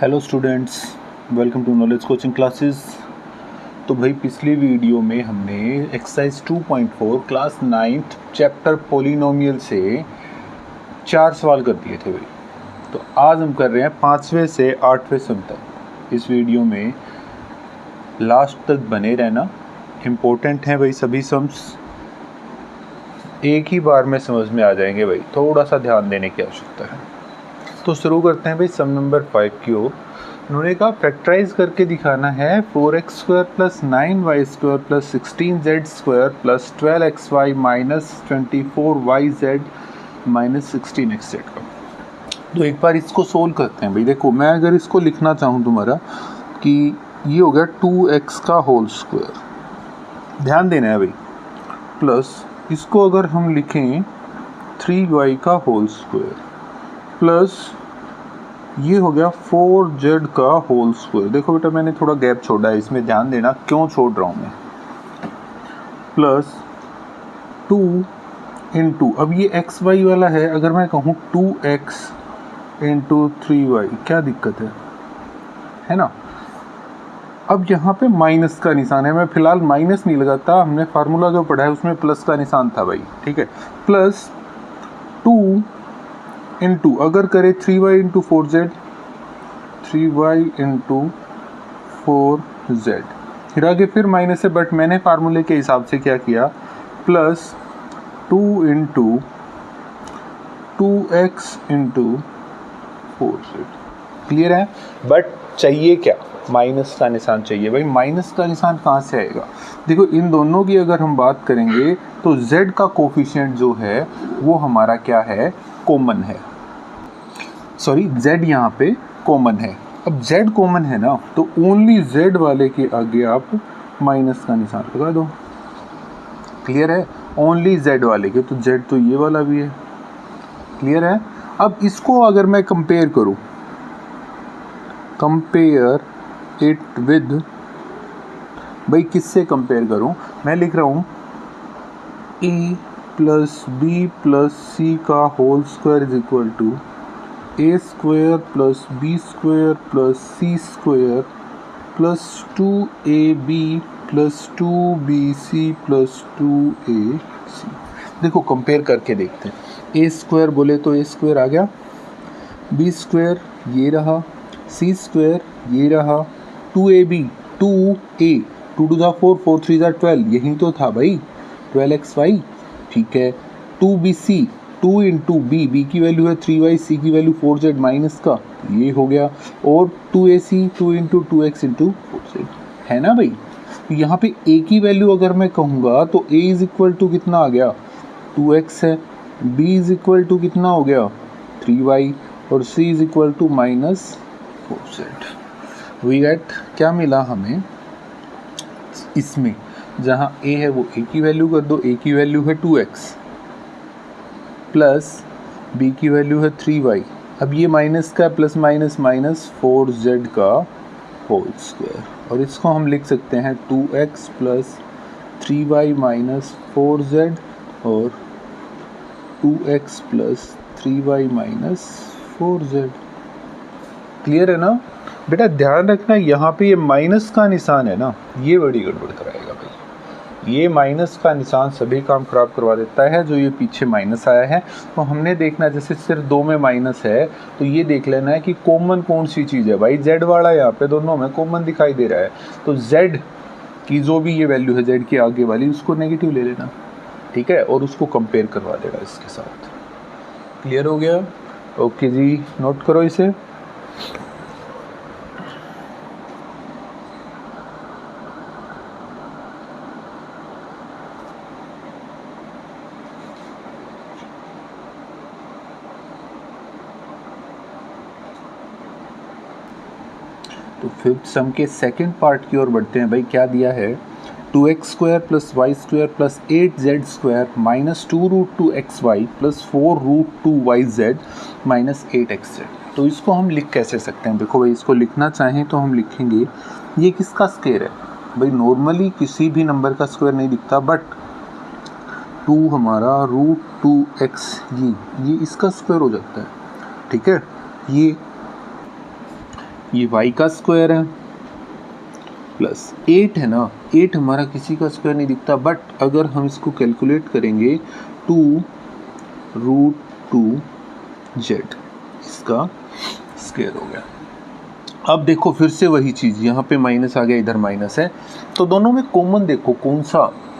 Hello students, welcome to knowledge coaching classes. तो भाई पिछली वीडियो में हमने exercise 2.4 class 9th chapter polynomial से 4 सवाल कर दिए थे भाई। तो आज हम कर रहे हैं 5वें से 8वें सम तक। इस वीडियो में लास्ट तक बने रहना, इम्पोर्टेंट हैं भाई। सभी सम्स एक ही बार में समझ में आ जाएंगे भाई, थोड़ा सा ध्यान देने की आवश्यकता है। तो शुरू करते हैं भाई सम नंबर 5 की ओर। उन्होंने कहा फैक्टराइज करके दिखाना है 4x² + 9y² + 16z² + 12xy - 24yz - 16xz का। तो एक बार इसको सोल्व करते हैं भाई। देखो, मैं अगर इसको लिखना चाहूँ तुम्हारा कि ये हो गया 2x का होल स्क्वायर, ध्यान देना है भाई, प्लस इसको अगर हम लिखें 3y का होल स्क्वायर प्लस ये हो गया 4z का होल स्क्वायर। देखो बेटा, मैंने थोड़ा गैप छोड़ा है, इसमें ध्यान देना क्यों छोड़ रहा हूँ मैं। प्लस 2 इंटू, अब ये एक्स वाई वाला है, अगर मैं कहूँ 2x इंटू 3y, क्या दिक्कत है ना। अब यहाँ पे माइनस का निशान है, मैं फिलहाल माइनस नहीं लगाता, हमने फार्मूला जो पढ़ा है उसमें प्लस का निशान था भाई, ठीक है। प्लस 2 इंटू, अगर करें 3y into 4z, 3y into 4z, फिर आगे फिर माइनस है, बट मैंने फार्मूले के हिसाब से क्या किया, plus 2 into 2x into 4z। Clear है। बट चाहिए क्या, माइनस का निशान चाहिए भाई। माइनस का निशान कहाँ से आएगा, देखो इन दोनों की अगर हम बात करेंगे तो z का कोफिशिएंट जो है वो हमारा क्या है, कॉमन है। सॉरी, z यहाँ पे कॉमन है। अब z कॉमन है ना, तो ओनली z वाले के आगे आप माइनस का निशान लगा दो। क्लियर है। ओनली z वाले के, तो z तो ये वाला भी है। क्लियर है। अब इसको अगर मैं कंपेयर करूं, कंपेयर इट विद, भाई किससे कंपेयर करूं, मैं लिख रहा हूं a plus B plus C का whole square is equal to a² plus b² plus c² plus 2ab plus 2bc plus 2ac। देखो कंपेयर करके देखते हैं। a² बोले तो a² आ गया, b² ये रहा, c² ये रहा, 2ab 2a 2 to the 4 4 3 12, यही तो था भाई 12xy, ठीक है। 2bc 2 इंटू बी की वैल्यू है 3y, सी की वैल्यू 4z माइनस का, ये हो गया। और 2ac 2 into 2x into 4z, है ना भाई। तो यहाँ पे a की वैल्यू अगर मैं कहूँगा तो a इज इक्वल टू कितना आ गया, 2x है, b इज इक्वल टू कितना हो गया 3y, और c is equal to -4z। We get, क्या मिला हमें इसमें, जहाँ a है वो a की वैल्यू कर दो, a की वैल्यू है 2x प्लस b की वैल्यू है 3y। अब ये माइनस का प्लस माइनस माइनस 4z का होल स्क्वायर, और इसको हम लिख सकते हैं 2x plus 3y minus 4z और 2x plus 3y minus 4z। Clear है ना बेटा। ध्यान रखना यहाँ पे ये माइनस का निशान है ना, ये बड़ी गड़बड़ कराएगा भाई। ये माइनस का निशान सभी काम खराब करवा देता है। जो ये पीछे माइनस आया है, तो हमने देखना जैसे सिर्फ 2 में माइनस है, तो ये देख लेना है कि कॉमन कौन सी चीज़ है भाई। z वाला यहाँ पे दोनों में कॉमन दिखाई दे रहा है, तो z की जो भी ये वैल्यू है z की आगे वाली, उसको नेगेटिव ले लेना, ठीक है, और उसको कंपेयर करवा देना इसके साथ। क्लियर हो गया। ओके जी, नोट करो इसे। तो फिफ्थ सम के सेकंड पार्ट की ओर बढ़ते हैं भाई। क्या दिया है, 2x² plus y² plus 8z² minus 2√2xy plus 4√2yz minus 8xz। तो इसको हम लिख कैसे सकते हैं, देखो भाई इसको लिखना चाहें तो हम लिखेंगे, ये किसका स्क्वायर है भाई। नॉर्मली किसी भी नंबर का स्क्वायर नहीं दिखता, बट 2 हमारा √2x, ये इसका स्क्वायर हो जाता है, ठीक है। ये y का स्क्वायर है प्लस 8 है ना, 8 हमारा किसी का स्क्वायर नहीं दिखता, बट अगर हम इसको कैलकुलेट करेंगे 2√2z इसका स्क्वायर हो गया। अब देखो फिर से वही चीज़, यहाँ पे माइनस आ गया, इधर माइनस है, तो दोनों में कॉमन देखो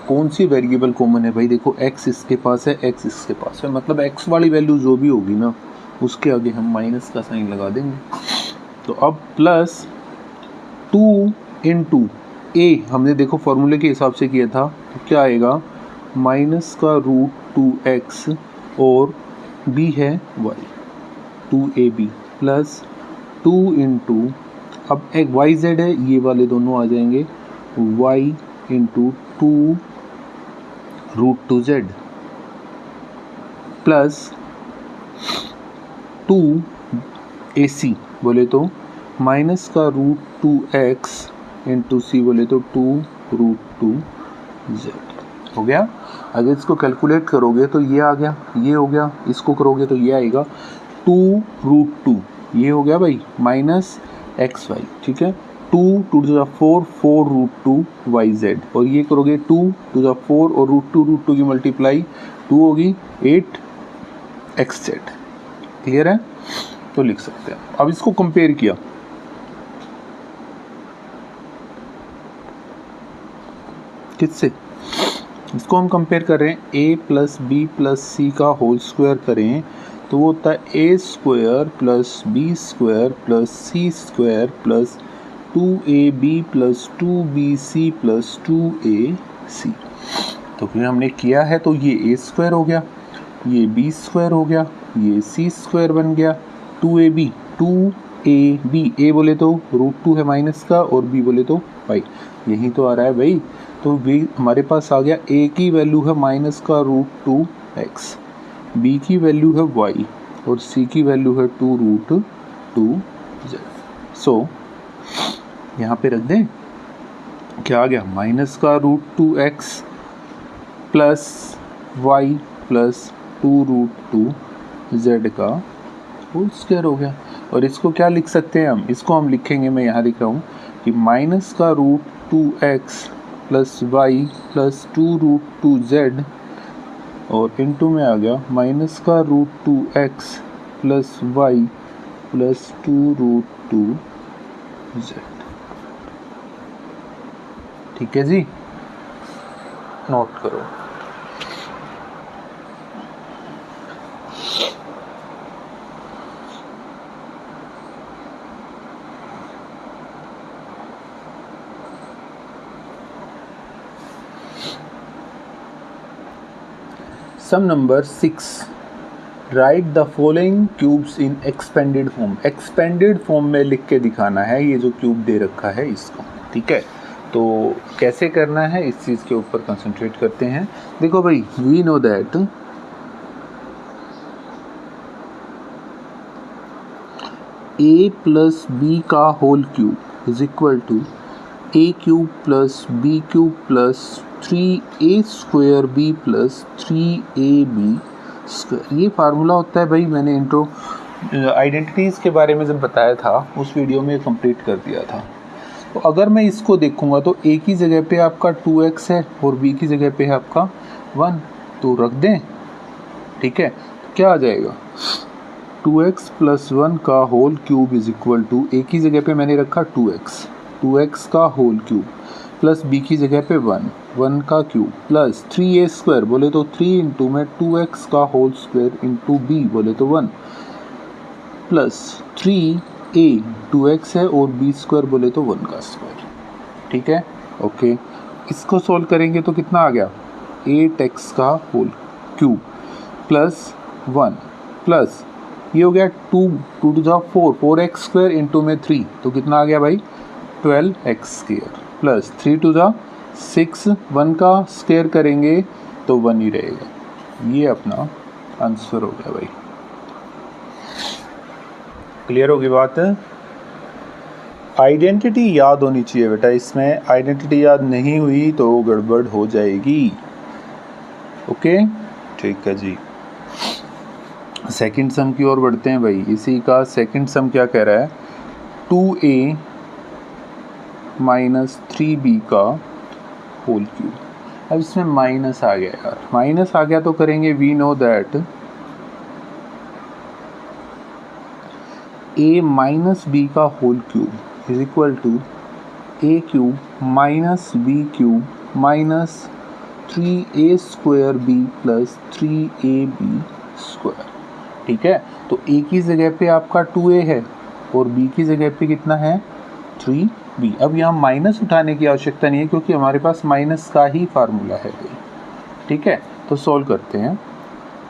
कौन सी वेरिएबल कॉमन है भाई। देखो x इसके पास है, x इसके पास है, मतलब x वाली वैल्यू जो भी होगी ना उसके आगे हम माइनस का साइन लगा देंगे। तो अब प्लस 2 इंटू a हमने देखो फॉर्मूले के हिसाब से किया था, तो क्या आएगा माइनस का √2x और b है y 2ab प्लस 2 इंटू अब एक yz है, ये वाले दोनों आ जाएंगे y into 2√2z plus 2ac बोले तो माइनस का √2x इंटू c बोले तो 2√2z हो गया। अगर इसको कैलकुलेट करोगे तो ये आ गया, ये हो गया, इसको करोगे तो ये आएगा 2√2, ये हो गया भाई माइनस xy, ठीक है, 2 2 to the 4 4√2yz, और ये करोगे 2 to the 4 और √2 की मल्टीप्लाई 2 होगी 8xz। क्लियर है, तो लिख सकते हैं। अब इसको कंपेयर किया, किससे, इसको हम कंपेयर कर रहे हैं a plus B plus C का होल स्क्वायर करें तो वो होता है a square plus B square plus C square plus 2ab plus 2bc plus 2ac। तो फिर हमने किया है तो ये a स्क्वायर हो गया, ये b स्क्वायर हो गया, ये c स्क्वायर बन गया, 2ab a बोले तो √2 है माइनस का और b बोले तो y, यही तो आ रहा है भाई। तो v हमारे पास आ गया, a की वैल्यू है माइनस का √2x, b की वैल्यू है y और c की वैल्यू है 2√2z। सो यहाँ पे रख दें, क्या आ गया माइनस का √2x plus y plus 2√2z का होल स्क्वायर हो गया। और इसको क्या लिख सकते हैं हम, इसको हम लिखेंगे, मैं यहाँ लिख रहा हूँ कि माइनस का √2x plus y plus 2√2z और इनटू में आ गया माइनस का √2x plus y plus 2√2z। ठीक है जी, नोट करो। Sum number 6, write the following cubes इन एक्सपेंडेड फॉर्म। एक्सपेंडेड फॉर्म में लिख के दिखाना है ये जो क्यूब दे रखा है इसको, ठीक है। तो कैसे करना है इस चीज़ के ऊपर कंसंट्रेट करते हैं। देखो भाई, we know that a plus B का whole cube is equal to a cube plus B cube plus 3a square b plus 3ab square. ये फार्मूला होता है भाई, मैंने इंट्रो आइडेंटिटीज़ के बारे में जब बताया था उस वीडियो में कंप्लीट कर दिया था। तो अगर मैं इसको देखूंगा तो a की जगह पे आपका 2x है और b की जगह पे है आपका 1, तो रख दें, ठीक है। तो क्या आ जाएगा 2x प्लस 1 का whole cube is equal to a की जगह पे मैंने रखा 2x का होल क्यूब प्लस b की जगह पे 1 का क्यूब प्लस 3a स्क्वायर बोले तो 3 इंटू में 2x का होल स्क्वायर इंटू b बोले तो 1 प्लस 3a 2x है और b स्क्वायर बोले तो 1 का स्क्वायर, ठीक है, ओके। इसको सोल्व करेंगे तो कितना आ गया 8x का होल क्यूब प्लस 1 प्लस ये हो गया 2 to the 4x square into में 3, तो कितना आ गया भाई 12x square plus 3 to the 6, 1 का स्क्वायर करेंगे तो 1 ही रहेगा। ये अपना आंसर हो गया भाई। क्लियर होगी बात। आइडेंटिटी याद होनी चाहिए बेटा, इसमें आइडेंटिटी याद नहीं हुई तो गड़बड़ हो जाएगी, ओके, ठीक है जी। सेकंड सम की ओर बढ़ते हैं भाई। इसी का सेकंड सम क्या कह रहा है, 2a माइनस 3b का होल क्यूब। अब इसमें माइनस आ गया यार, माइनस आ गया तो करेंगे, we know that a minus b का whole cube is equal to a cube minus b cube minus 3a square b plus 3ab square. ठीक है, तो a की जगह पे आपका 2a है और b की जगह पे कितना है 3b। अब यहाँ माइनस उठाने की आवश्यकता नहीं है क्योंकि हमारे पास माइनस का ही फार्मूला है। ठीक है, तो सॉल्व करते हैं।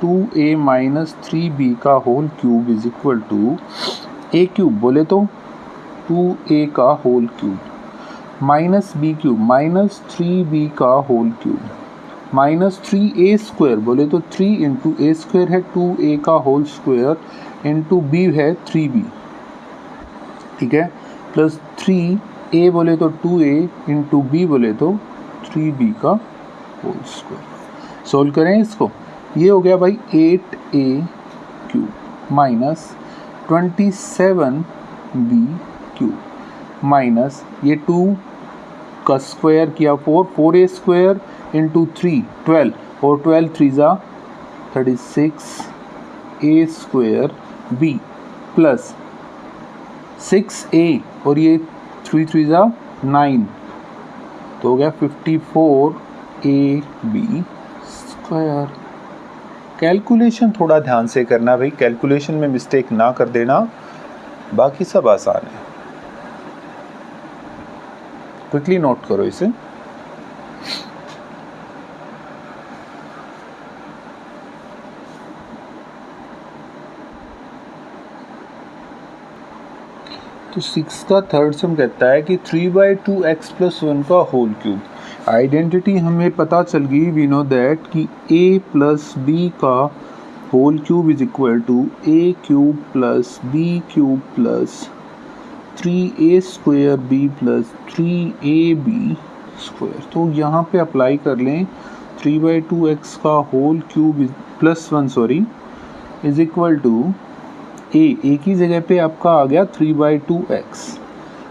2a माइनस 3b का whole cube is equal to a cube बोले तो 2a का whole cube minus b cube minus 3b का whole cube minus 3a square बोले तो 3 इंटू ए स्क्वायर है 2a का होल स्क्वायर इंटू b है 3b। ठीक है, प्लस 3a बोले तो 2a इंटू b बोले तो 3b का होल स्क्वायर। सोल्व करें इसको, ये हो गया भाई 8a cube minus 27b cube minus ये 2 का स्क्वायर किया 4a स्क्वायर इंटू 3 12 और 12 3 जा 36a square b plus 6a और ये 3 3 जा 9 तो हो गया 54ab स्क्वायर। कैलकुलेशन थोड़ा ध्यान से करना भाई, कैलकुलेशन में मिस्टेक ना कर देना, बाकी सब आसान है। क्विकली नोट करो इसे। तो 6 का थर्ड सम कहता है कि 3/2x + 1 का होल क्यूब। आइडेंटिटी हमें पता चल गई, वी नो दैट कि a प्लस b का whole cube is equal to a cube plus b cube plus 3a square b plus 3ab square. तो यहाँ पे अप्लाई कर लें 3/2x का whole cube plus 1 sorry is equal to a की जगह पे आपका आ गया 3/2x।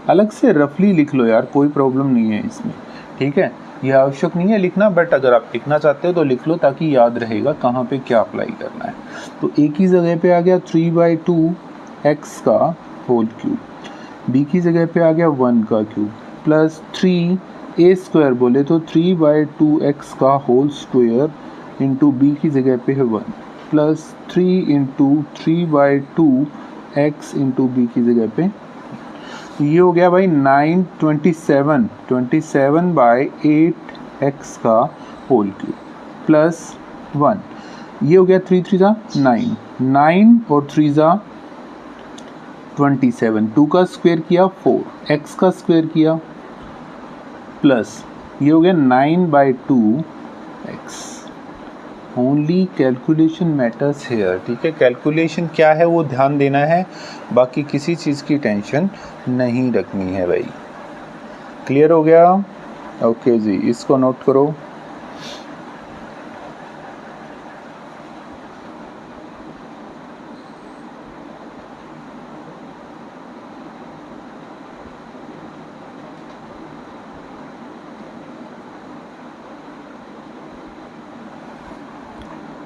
अलग से रफली लिख लो यार, कोई प्रॉब्लम नहीं है इसमें। ठीक है, यह आवश्यक नहीं है लिखना, बट अगर आप लिखना चाहते हो तो लिख लो ताकि याद रहेगा कहाँ पे क्या अप्लाई करना है। तो a की जगह पे आ गया 3/2x का होल क्यूब, b की जगह पे आ गया 1 का क्यूब प्लस 3a स्क्वायर बोले तो 3/2x का होल स्क्वायर इंटू b की जगह पे है 1 plus 3 into 3/2x into b की जगह पे। ये हो गया भाई 27/8x का होल क्यूब प्लस 1। ये हो गया 3 3 जा 9 और 3 जा 27, 2 का स्क्वायर किया 4, x का स्क्वायर किया प्लस ये हो गया 9/2x। Only calculation matters here. ठीक है, कैलकुलेशन क्या है वो ध्यान देना है, बाकी किसी चीज़ की टेंशन नहीं रखनी है भाई। क्लियर हो गया? ओके जी, इसको नोट करो।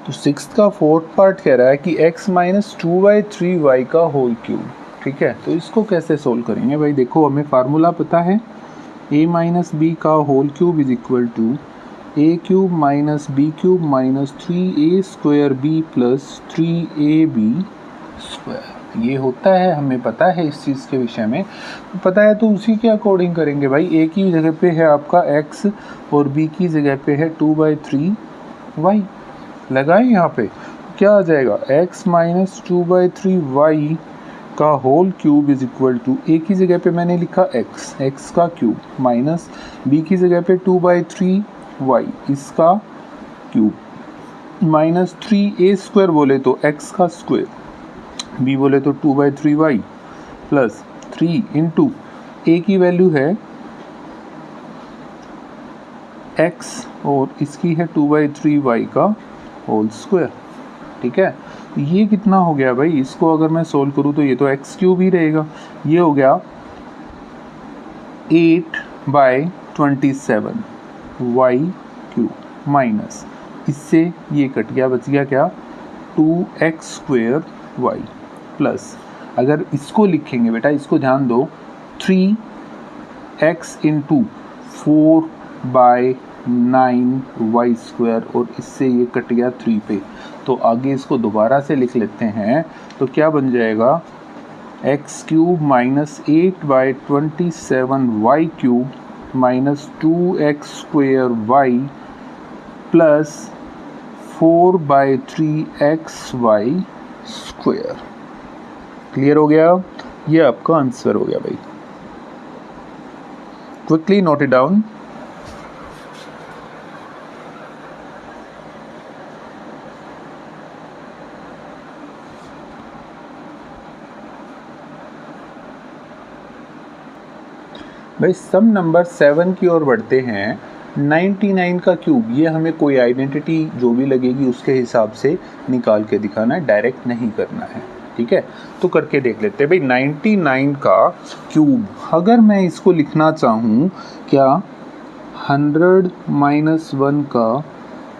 तो 6 का फोर्थ पार्ट कह रहा है कि x माइनस 2/3y का होल क्यूब। ठीक है, तो इसको कैसे सोल्व करेंगे भाई? देखो हमें फार्मूला पता है, a माइनस b का whole cube is equal to a cube minus b cube minus 3a square b plus 3ab square. ये होता है, हमें पता है इस चीज़ के विषय में पता है, तो उसी के अकॉर्डिंग करेंगे भाई। a की जगह पे है आपका x और b की जगह पे है 2/3y। लगाएं यहाँ पे क्या आ जाएगा, x माइनस 2/3y का whole cube is equal to a की जगह पे मैंने लिखा x का क्यूब माइनस b की जगह पे 2/3y इसका क्यूब माइनस 3a स्क्वायर बोले तो x का स्क्वायर b बोले तो 2/3y प्लस 3 इंटू a की वैल्यू है x और इसकी है 2/3y का होल स्क्वायर। ठीक है, ये कितना हो गया भाई, इसको अगर मैं सोल्व करूँ तो ये तो एक्स क्यूब ही रहेगा। ये हो गया 8/27 वाई क्यूब माइनस, इससे ये कट गया, बच गया क्या 2x² वाई प्लस, अगर इसको लिखेंगे बेटा, इसको ध्यान दो, 3x इंटू 4/9y², और इससे ये कट गया 3 पे, तो आगे इसको दोबारा से लिख लेते हैं, तो क्या बन जाएगा x³ minus 8/27y³ minus 2x² plus 4/3xy²। Clear हो गया, ये आपका आंसर हो गया भाई। Quickly note it down. भाई सम नंबर 7 की ओर बढ़ते हैं। 99 का क्यूब, ये हमें कोई आइडेंटिटी जो भी लगेगी उसके हिसाब से निकाल के दिखाना है, डायरेक्ट नहीं करना है, ठीक है। तो करके देख लेते हैं भाई। 99 का क्यूब, अगर मैं इसको लिखना चाहूँ क्या 100 - 1 का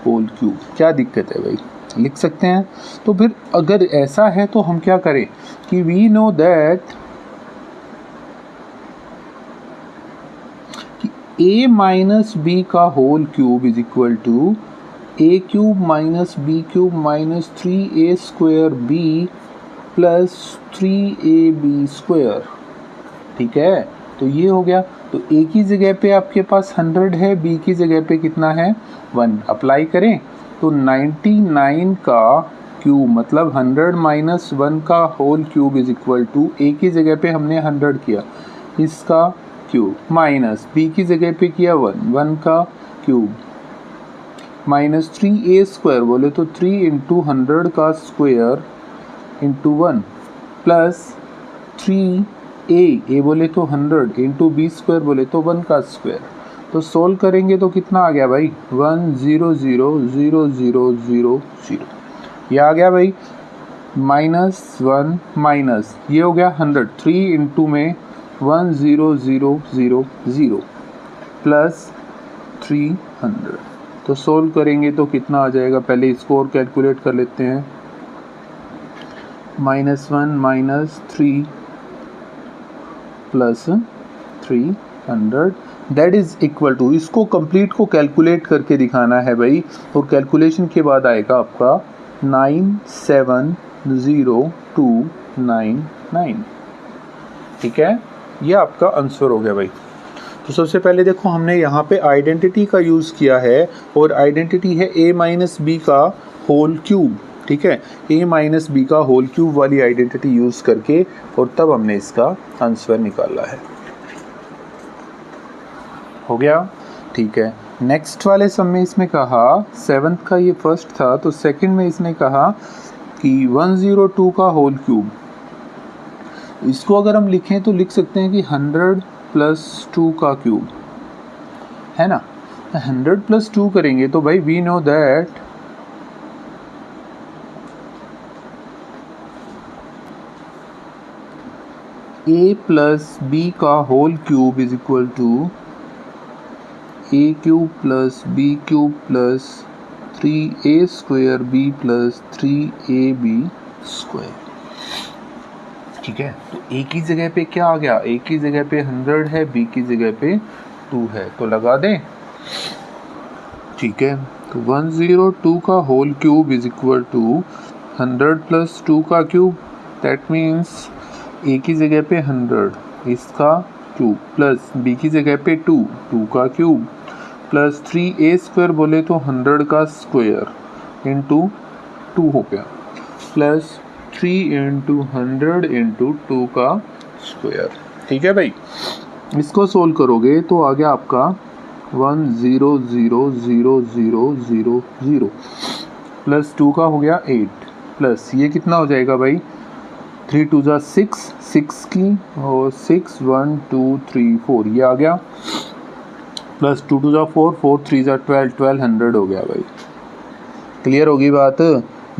होल क्यूब, क्या दिक्कत है भाई, लिख सकते हैं। तो फिर अगर ऐसा है तो हम क्या करें कि we know that a minus B का whole cube is equal to a³ minus b³ minus 3a² b plus 3ab², ठीक है। तो ये हो गया, तो a की जगह पे आपके पास 100 है, b की जगह पे कितना है 1, अप्लाई करें तो 99 का क्यूब मतलब 100 माइनस 1 का whole cube is equal to a की जगह पे हमने 100 किया, इसका क्यूब माइनस b की जगह पे किया 1 का क्यूब माइनस 3a² बोले तो 3 इंटू 100 का स्क्वायर इंटू 1 प्लस 3a बोले तो 100 इंटू b² बोले तो 1 का स्क्वायर। तो सोल्व करेंगे तो कितना आ गया भाई 1000000, ये आ गया भाई माइनस 1 माइनस ये हो गया 100, 3 इंटू में 10000 प्लस 300। तो सोल्व करेंगे तो कितना आ जाएगा, पहले इसको और कैलकुलेट कर लेते हैं। -1 minus 3 plus 300 that is equal to, इसको कंप्लीट को कैलकुलेट करके दिखाना है भाई, और कैलकुलेशन के बाद आएगा आपका 970299, ठीक है। ये आपका आंसर हो गया भाई। तो सबसे पहले देखो हमने यहाँ पे आइडेंटिटी का यूज़ किया है, और आइडेंटिटी है a माइनस बी का होल क्यूब, ठीक है। a माइनस बी का होल क्यूब वाली आइडेंटिटी यूज़ करके, और तब हमने इसका आंसर निकाला है। हो गया, ठीक है। नेक्स्ट वाले सम में इसमें कहा 7th का ये फर्स्ट था, तो सेकंड में इसने कहा कि 102 का होल क्यूब, इसको अगर हम लिखें तो लिख सकते हैं कि 100 प्लस 2 का क्यूब, है ना। 100 प्लस 2 करेंगे तो भाई we know that a plus B का whole cube is equal to a³ plus b³ plus 3a² b plus 3ab², ठीक है। तो a की जगह पे क्या आ गया, a की जगह पे 100 है, b की जगह पे 2 है, तो लगा दें, ठीक है। तो 102 का whole cube is equal to 100 plus 2 का क्यूब, दैट मीन्स a की जगह पे 100 इसका क्यूब प्लस b की जगह पे 2 का क्यूब प्लस 3a² बोले तो 100 का स्क्वायर इंटू 2 हो गया प्लस 3 इंटू 100 इंटू 2 का स्क्वायर, ठीक है भाई। इसको सोल्व करोगे तो आ गया आपका 1000000 प्लस 2 का हो गया 8 प्लस ये कितना हो जाएगा भाई 3 2 जा 6 की और 6 1 2 3 4 ये आ गया प्लस 2 2 जा 4 4 3 जा 12 1200 हो गया भाई। क्लियर होगी बात।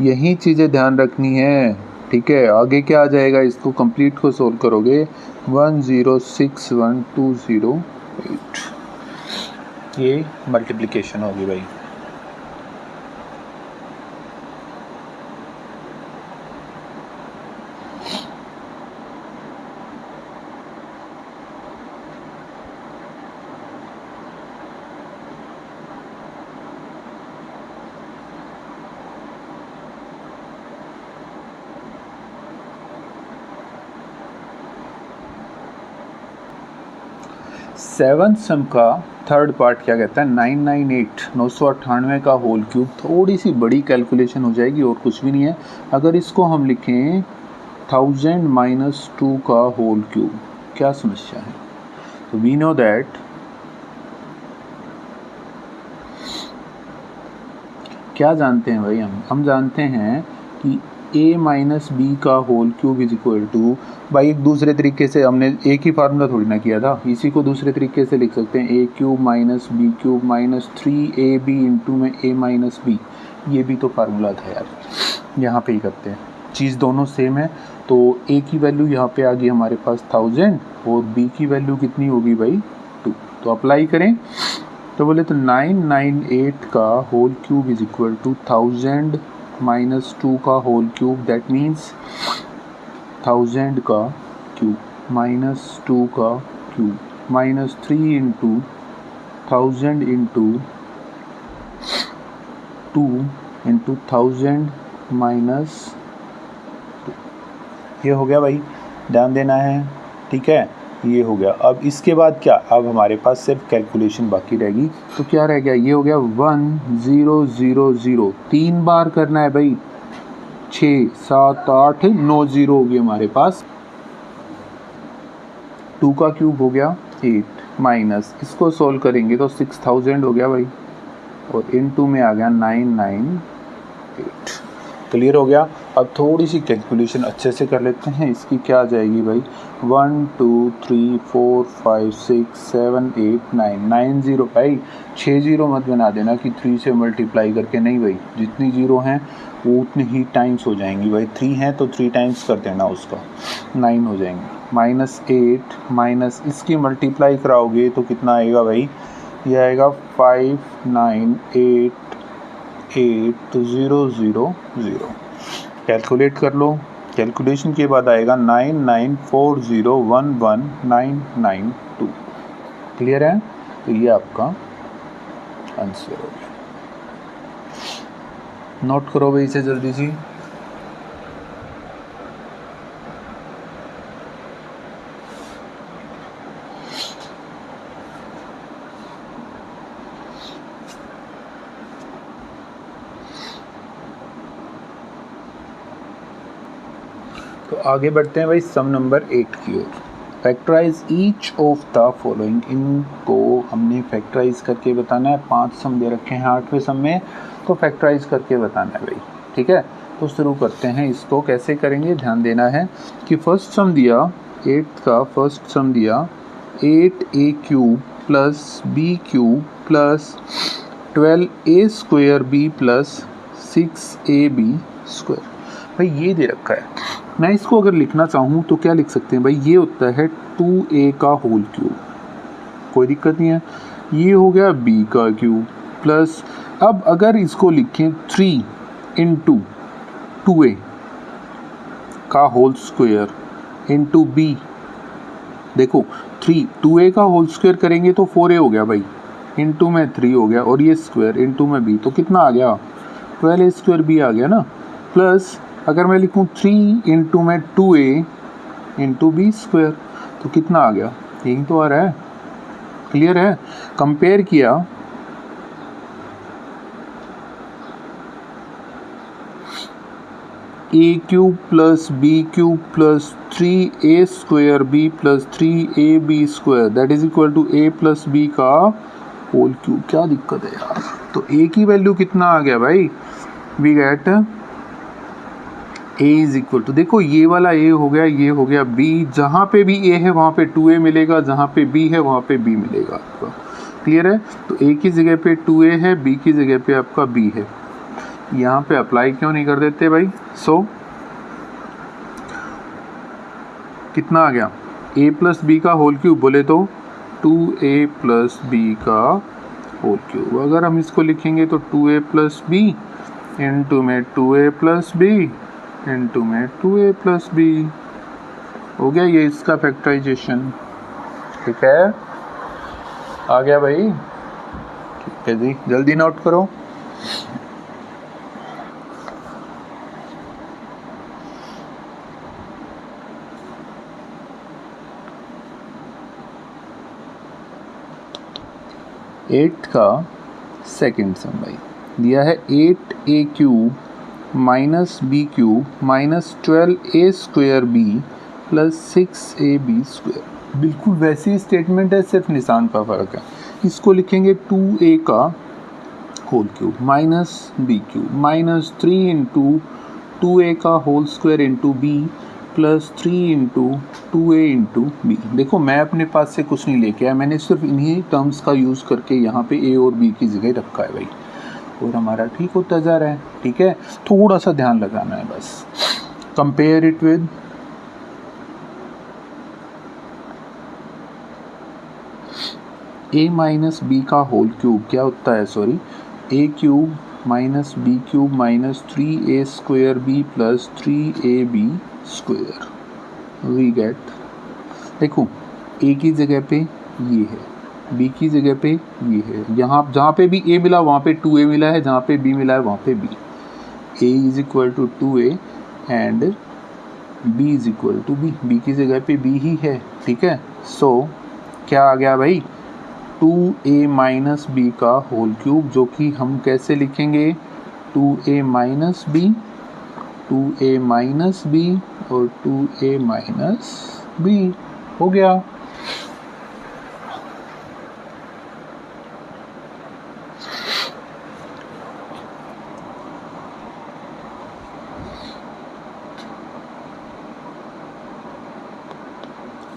यही चीज़ें ध्यान रखनी है, ठीक है। आगे क्या आ जाएगा, इसको कंप्लीट को सोल्व करोगे 10612008, ये मल्टीप्लिकेशन होगी भाई। सेवन्थ सम का थर्ड पार्ट क्या कहता है, 998 का होल क्यूब। थोड़ी सी बड़ी कैलकुलेशन हो जाएगी और कुछ भी नहीं है। अगर इसको हम लिखें 1000 - 2 का होल क्यूब, क्या समस्या है। तो वी नो दैट क्या जानते हैं भाई, हम जानते हैं कि a माइनस बी का whole cube is equal to, भाई एक दूसरे तरीके से हमने एक ही फार्मूला थोड़ी ना किया था, इसी को दूसरे तरीके से लिख सकते हैं a cube minus B cube minus 3ab into में a माइनस बी। ये भी तो फार्मूला था यार, यहाँ पे ही करते हैं, चीज़ दोनों सेम है। तो a की वैल्यू यहाँ पे आ गई हमारे पास 1000 और b की वैल्यू कितनी होगी भाई 2। तो अप्लाई करें तो बोले तो 998 का whole cube is equal to 1000 - 2 का होल क्यूब, दैट मीन्स 1000 का क्यूब माइनस 2 का cube minus 3 into 1000 into 2 into 1000 minus 2। ये हो गया भाई, ध्यान देना है, ठीक है, ये हो गया। अब इसके बाद क्या, अब हमारे पास सिर्फ कैलकुलेशन बाकी रहेगी। तो क्या रह गया, ये हो गया 1000, 3 बार करना है भाई, 6 7 8 9 जीरो हो गए हमारे पास। 2 का क्यूब हो गया 8 माइनस, इसको सोल्व करेंगे तो 6000 हो गया भाई, और इनटू में आ गया 998। क्लियर हो गया। अब थोड़ी सी कैलकुलेशन अच्छे से कर लेते हैं। इसकी क्या आ जाएगी भाई, 1 2 3 4 5 6 7 8 9 9 जीरो भाई, 6 जीरो मत बना देना कि 3 से मल्टीप्लाई करके, नहीं भाई, जितनी जीरो हैं वो उतनी ही टाइम्स हो जाएंगी भाई। 3 हैं तो 3 टाइम्स कर देना उसका, 9 हो जाएंगे। माइनस 8 माइनस इसकी मल्टीप्लाई कराओगे तो कितना आएगा भाई, ये आएगा 5 9 8 8 तो 0 0 0। कैलकुलेट कर लो, कैलकुलेशन के बाद आएगा 9940119992। क्लियर है, तो ये आपका आंसर हो गया। नोट करो भाई इसे जल्दी सी। तो आगे बढ़ते हैं भाई सम नंबर 8 की ओर। Factorise each of the following, इनको हमने फैक्टराइज करके बताना है। 5 सम दे रखे हैं 8वें सम में, तो फैक्टराइज करके बताना है भाई, ठीक है। तो शुरू करते हैं, इसको कैसे करेंगे ध्यान देना है कि फर्स्ट सम दिया 8 का, फर्स्ट सम दिया 8a cube plus B cube plus 12a square B plus 6ab square. भाई ये दे रखा है, मैं इसको अगर लिखना चाहूँ तो क्या लिख सकते हैं भाई, ये होता है 2a का होल क्यूब, कोई दिक्कत नहीं है। ये हो गया b का क्यूब प्लस, अब अगर इसको लिखें 3 इंटू 2a का होल स्क्वायर इंटू b, देखो 2a का होल स्क्वायर करेंगे तो 4a हो गया भाई, इंटू में 3 हो गया, और ये स्क्वायर इंटू में b, तो कितना आ गया 12a स्क्वायर b आ गया ना। प्लस अगर मैं लिखूँ 3 इंटू में 2a इंटू बी स्क्वायर, तो कितना आ गया, यही तो आ रहा है। क्लियर है, कंपेयर किया a cube plus B cube plus 3a square b plus 3ab square that is equal to a plus b का होल क्यूब। क्या दिक्कत है यार, तो a की वैल्यू कितना आ गया भाई, we get a is equal to, देखो ये वाला a हो गया, ये हो गया b, जहाँ पे भी a है वहाँ पे 2a मिलेगा, जहाँ पे b है वहाँ पे b मिलेगा आपका। क्लियर है, तो a की जगह पे 2a है, b की जगह पे आपका b है। यहाँ पे अप्लाई क्यों नहीं कर देते भाई? सो कितना आ गया? a प्लस बी का होल क्यूब बोले तो 2a प्लस बी का होल क्यूब। अगर हम इसको लिखेंगे तो 2a प्लस बी इंटू में 2a प्लस बी इंटू में 2a प्लस बी हो गया। ये इसका फैक्टराइजेशन। ठीक है, आ गया भाई? ठीक है जी, जल्दी नोट करो। एट का सेकेंड सम भाई दिया है 8a cube minus B cube minus 12a square B plus 6ab square. बिल्कुल वैसी स्टेटमेंट है, सिर्फ निशान का फ़र्क है। इसको लिखेंगे 2a का whole cube minus B cube minus 3 into 2a का whole square into B plus 3 into 2a into B. देखो मैं अपने पास से कुछ नहीं लेके आया, मैंने सिर्फ इन्हीं टर्म्स का यूज़ करके यहाँ पे a और b की जगह रखा है भाई, और हमारा ठीक होता जा रहा है। ठीक है, थोड़ा सा ध्यान लगाना है बस। Compare it with a minus B का होल क्यूब क्या होता है? Sorry, a cube minus B cube minus 3a square B plus 3ab square. We get, देखो a की जगह पे ये है, b की जगह पे ये है, यहाँ जहाँ पे भी a मिला वहाँ पे 2a मिला है, जहाँ पे b मिला है वहाँ पे b। a is equal to 2a and b is equal to b। b की जगह पे b ही है। ठीक है, सो क्या आ गया भाई? 2a माइनस बी का होल क्यूब, जो कि हम कैसे लिखेंगे? 2a minus B, 2a minus B और 2a माइनस बी हो गया।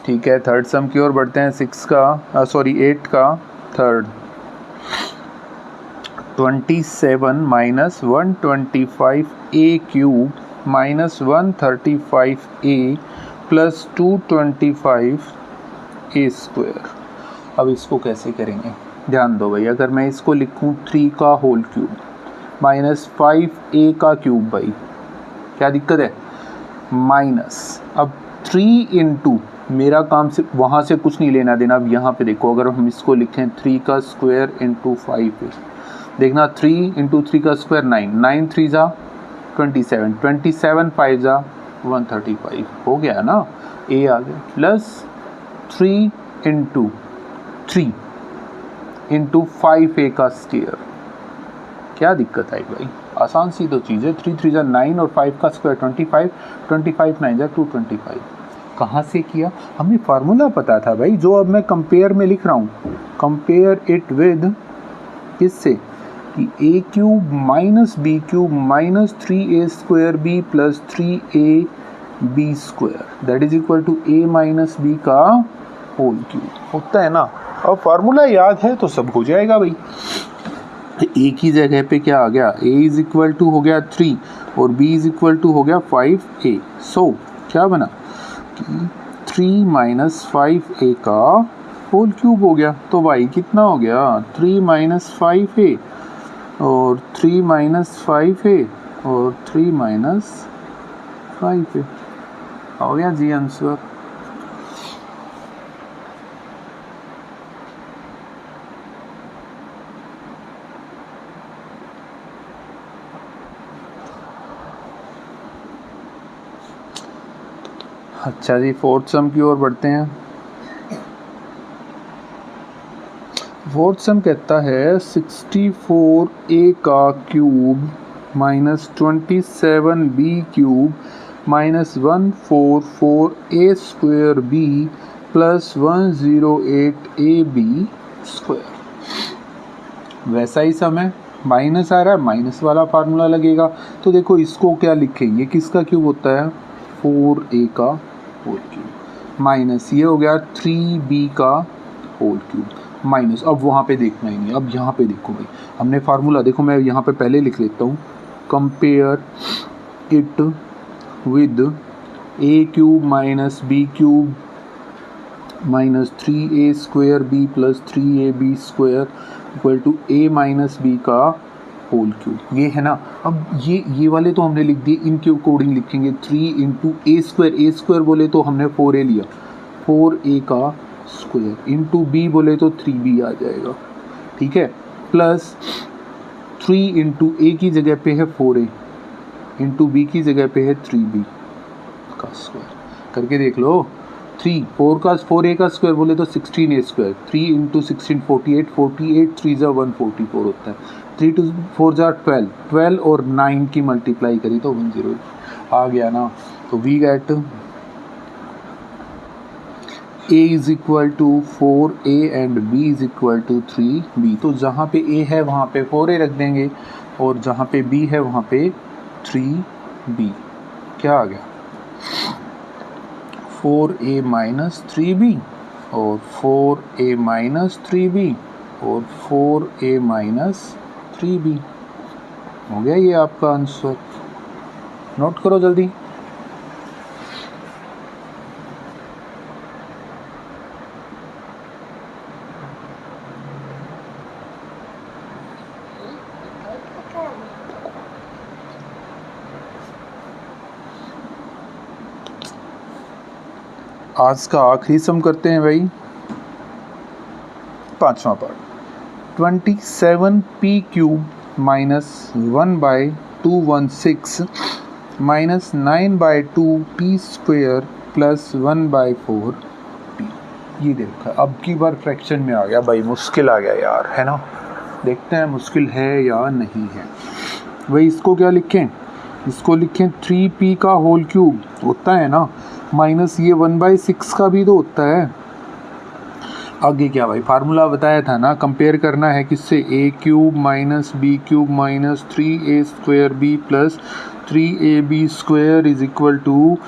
ठीक है, थर्ड सम की ओर बढ़ते हैं। 8 का third. 27 minus 125a cube minus 135a plus 225a square. अब इसको कैसे करेंगे? ध्यान दो भाई, अगर मैं इसको लिखूं 3 का होल क्यूब माइनस 5a का क्यूब, भाई क्या दिक्कत है? माइनस, अब 3 इंटू, मेरा काम सिर्फ वहाँ से कुछ नहीं लेना देना। अब यहाँ पे देखो, अगर हम इसको लिखें 3 का स्क्वायर इंटू 5a, देखना 3 इंटू 3 का स्क्वायर 9, 9 3 जा 27, 27 5 जा 135 हो गया ना, a आ गया। प्लस 3 इंटू 3 इंटू 5a का स्क्वायर। क्या दिक्कत आई भाई? आसान सी तो चीज़ है। 3 3 जा 9 और 5 का स्क्वायर 25, 25 9 जा 225। कहाँ से किया? हमें फार्मूला पता था भाई, जो अब मैं कंपेयर में लिख रहा हूँ। कंपेयर इट विद किससे? कि a cube minus B cube minus 3a square B plus 3ab square that is equal to a minus B का होल क्यूब होता है ना। अब फार्मूला याद है तो सब हो जाएगा भाई। a की जगह पे क्या आ गया? a इज इक्वल टू हो गया 3 और b इज इक्वल टू हो गया 5a। सो क्या बना कि 3 माइनस 5a का होल क्यूब हो गया। तो y कितना हो गया? 3 माइनस 5a और 3 माइनस 5a और 3 माइनस 5a हो गया जी आंसर। अच्छा जी, फोर्थ सम की ओर बढ़ते हैं। फोर्थ सम कहता है 64a का cube minus 27b cube minus 144a square b plus 108ab square. वैसा ही सम है, माइनस आ रहा है, माइनस वाला फार्मूला लगेगा। तो देखो इसको क्या लिखेंगे, किसका क्यूब होता है? 4a का होल क्यूब माइनस ये हो गया 3b का होल क्यूब माइनस, अब वहाँ पे देखना ही नहीं, अब यहाँ पे देखो भाई, हमने फार्मूला देखो, मैं यहाँ पे पहले लिख लेता हूँ compare it with a cube minus B cube minus 3a square B plus 3ab square equal to a minus B का होल क्यूब। ये है ना। अब ये वाले तो हमने लिख दिए, इनके अकॉर्डिंग लिखेंगे 3 इंटू ए स्क्वायर बोले तो हमने 4a लिया, 4a का स्क्वायर इंटू बी बोले तो 3b आ जाएगा, ठीक है, प्लस 3 इंटू ए की जगह पे है 4a इंटू बी की जगह पे है 3b का स्क्वायर। करके देख लो, 4a का स्क्वायर बोले तो 16a स्क्वायर, 3 इंटू 16 48, 3 जा 144 होता है, 3 टू 4 जा 12 और 9 की मल्टीप्लाई करी तो 10 आ गया ना। तो we get a is equal to 4a and b is equal to 3b। तो जहाँ पे a है वहाँ पे 4a रख देंगे और जहाँ पे b है वहाँ पे 3b। क्या आ गया, 4a माइनस 3b और 4a माइनस 3b और 4a माइनस 3b। हो गया ये आपका आंसर। नोट करो जल्दी। आज का आखिरी सम करते हैं भाई, 5वां part. 27p cube minus 1/216 minus 9/2p square plus 1/4p। ये देखा, अब की बार फ्रैक्शन में आ गया भाई, मुश्किल आ गया यार, है ना। देखते हैं मुश्किल है या नहीं है। भाई इसको क्या लिखें, इसको लिखें 3p का होल क्यूब होता है ना, माइनस ये 1/6 का भी तो होता है। आगे क्या भाई, फार्मूला बताया था ना, कंपेयर करना है किससे, a cube minus B cube minus 3a square b plus 3ab square is equal to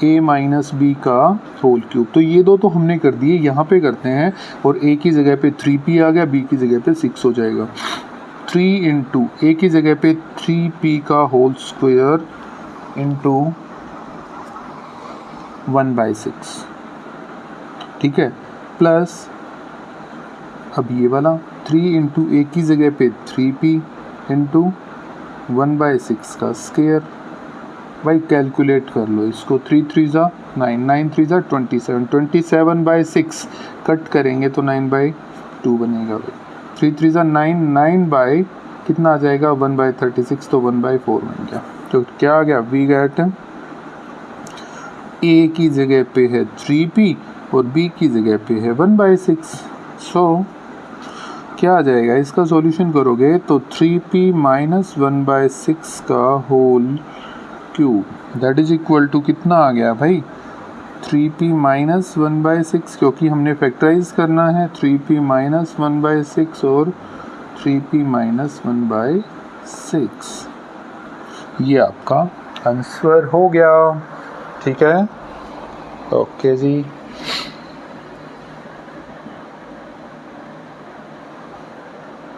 a minus b का होल क्यूब। तो ये दो तो हमने कर दिए, यहाँ पे करते हैं, और a की जगह पे 3p आ गया, b की जगह पे 6 हो जाएगा। 3 इंटू a की जगह पे 3p का होल स्क्वायर इंटू 1/6, ठीक है, प्लस अब ये वाला 3 इंटू ए की जगह पे 3p इंटू 1/6 का स्क्वायर। भाई कैलकुलेट कर लो इसको, 3 3 जा 9, 9 3 जा 27, 27/6 कट करेंगे तो 9/2 बनेगा भाई, 3 3 जा 9, 9 बाई कितना आ जाएगा 1/36, तो 1/4 बन गया। तो क्या आ गया, वी गेट a की जगह पे है 3p और b की जगह पे है 1/6। सो क्या आ जाएगा, इसका सॉल्यूशन करोगे तो 3p माइनस 1/6 का whole cube that is equal to कितना आ गया भाई, 3p माइनस 1/6, क्योंकि हमने फैक्टराइज करना है, 3p माइनस 1/6 और 3p माइनस 1/6। ये आपका आंसर हो गया, ठीक है, ओके जी।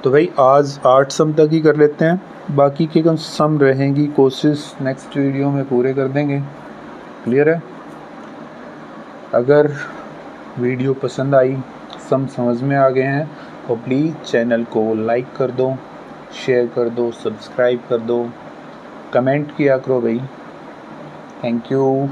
तो भाई आज 8 सम तक ही कर लेते हैं, बाकी के कम सम रहेंगी, कोशिश नेक्स्ट वीडियो में पूरे कर देंगे। क्लियर है। अगर वीडियो पसंद आई, सम समझ में आ गए हैं, तो प्लीज़ चैनल को लाइक कर दो, शेयर कर दो, सब्सक्राइब कर दो, कमेंट किया करो भाई। Thank you.